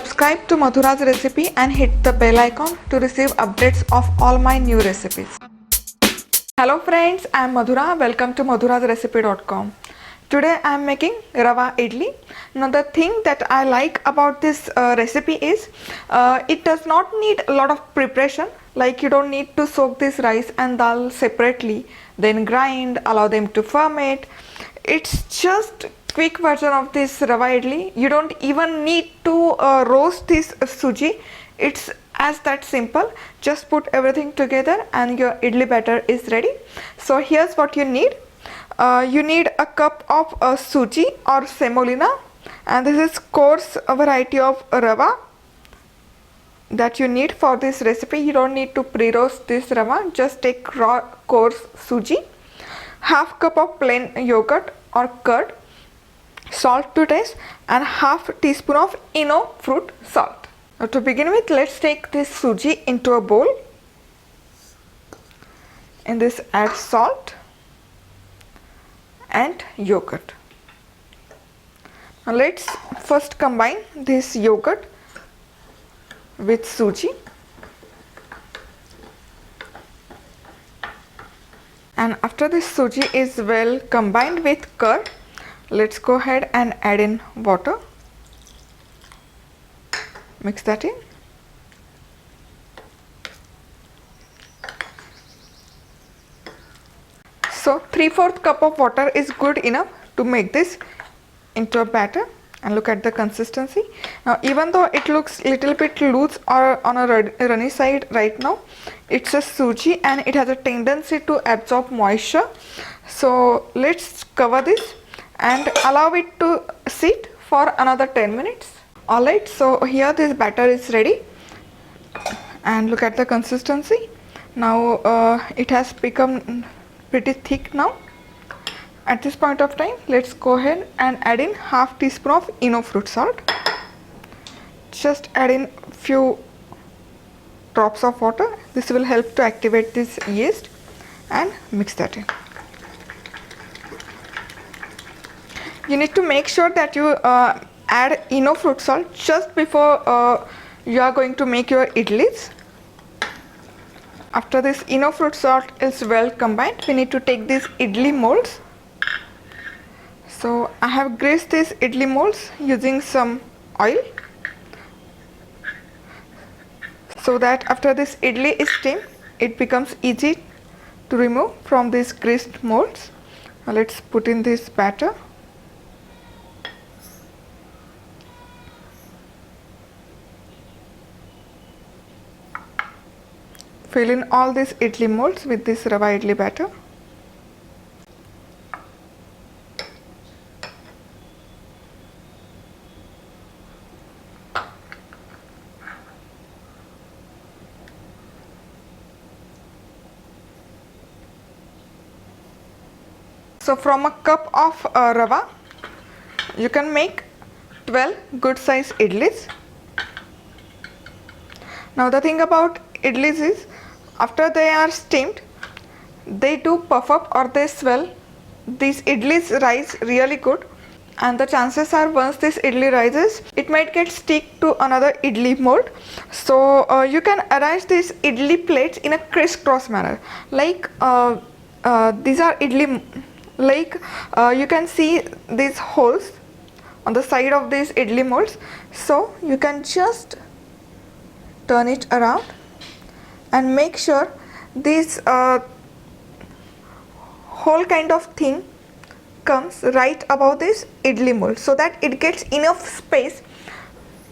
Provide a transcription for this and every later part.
Subscribe to Madhura's Recipe and hit the bell icon to receive updates of all my new recipes. Hello friends, I am Madhura. Welcome to MadhurasRecipe.com. Today I am making Rava Idli. Now the thing that I like about this recipe is it does not need a lot of preparation. Like you don't need to soak this rice and dal separately, then grind, allow them to ferment. It's just quick version of this Rava Idli. You don't even need to roast this Sooji. It's as that simple. Just put everything together and your idli batter is ready. So here's what you need. You need a cup of Sooji or Semolina, and this is coarse variety of Rava that you need for this recipe. You don't need to pre-roast this Rava. Just take raw coarse Sooji, half cup of plain yogurt or curd, salt to taste, and half teaspoon of fruit salt. Now to begin with, let's take this Sooji into a bowl. In this add salt and yogurt. Now let's first combine this yogurt with Sooji, and after this Sooji is well combined with curd, let's go ahead and add in water. Mix that in. So 3/4 cup of water is good enough to make this into a batter, and look at the consistency. Now even though it looks little bit loose or on a runny side right now, it's a Sooji and it has a tendency to absorb moisture. So let's cover this and allow it to sit for another 10 minutes. Alright, so here this batter is ready, and look at the consistency. Now it has become pretty thick now. At this point of time, let's go ahead and add in half teaspoon of fruit salt. Just add in few drops of water. This will help to activate this yeast, and mix that in. You need to make sure that you add fruit salt just before you are going to make your idlis. After this fruit salt is well combined, we need to take these idli molds. So I have greased these idli molds using some oil, so that after this idli is steamed, it becomes easy to remove from these greased molds. Now let's put in this batter. Fill in all these idli molds with this Rava Idli batter. So from a cup of Rava, you can make 12 good size idlis. Now the thing about idlis is, after they are steamed, they do puff up or they swell. These idlis rise really good, and the chances are once this idli rises, it might get stick to another idli mold. So you can arrange these idli plates in a crisscross manner. Like these are idli, like you can see these holes on the side of these idli molds. So you can just turn it around and make sure this whole kind of thing comes right above this idli mold, so that it gets enough space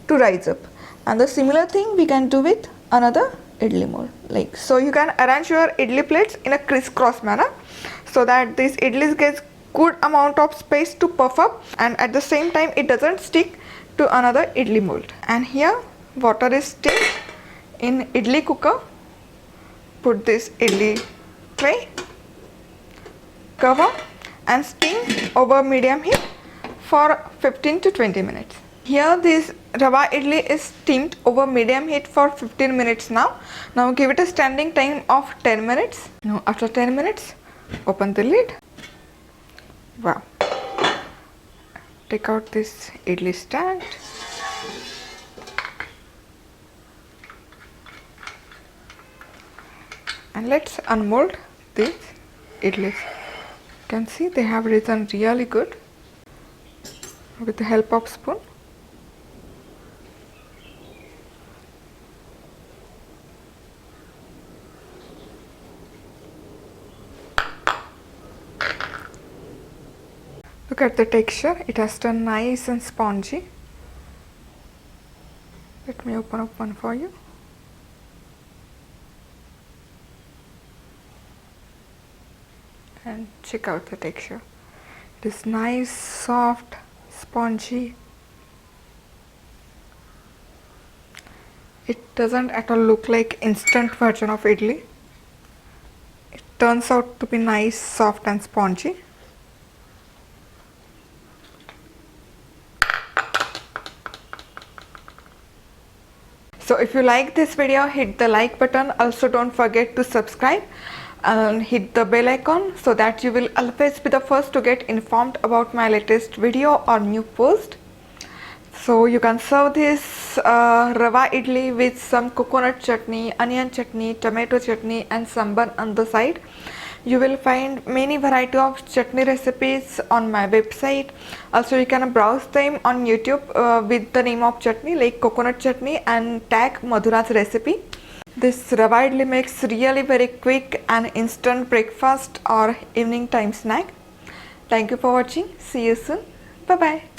to rise up. And the similar thing we can do with another idli mold. Like so, you can arrange your idli plates in a crisscross manner, so that this idlis gets good amount of space to puff up, and at the same time it doesn't stick to another idli mold. And here water is steamed in idli cooker. Put this idli tray, cover, and steam over medium heat for 15 to 20 minutes. Here this Rava Idli is steamed over medium heat for 15 minutes now. Now give it a standing time of 10 minutes. Now after 10 minutes, open the lid. Wow. Take out this idli stand. And let's unmold these idlis. You can see they have risen really good with the help of spoon. Look at the texture, it has turned nice and spongy. Let me open up one for you. And check out the texture. It is nice, soft, spongy. It doesn't at all look like instant version of idli. It turns out to be nice, soft and spongy. So if you like this video, hit the like button. Also don't forget to subscribe and hit the bell icon so that you will always be the first to get informed about my latest video or new post. So you can serve this Rava Idli with some coconut chutney, onion chutney, tomato chutney and Sambhar on the side. You will find many variety of chutney recipes on my website. Also you can browse them on YouTube with the name of chutney like coconut chutney and tag Madhura's recipe. This Rava Idli makes really very quick and instant breakfast or evening time snack. Thank you for watching. See you soon. Bye bye.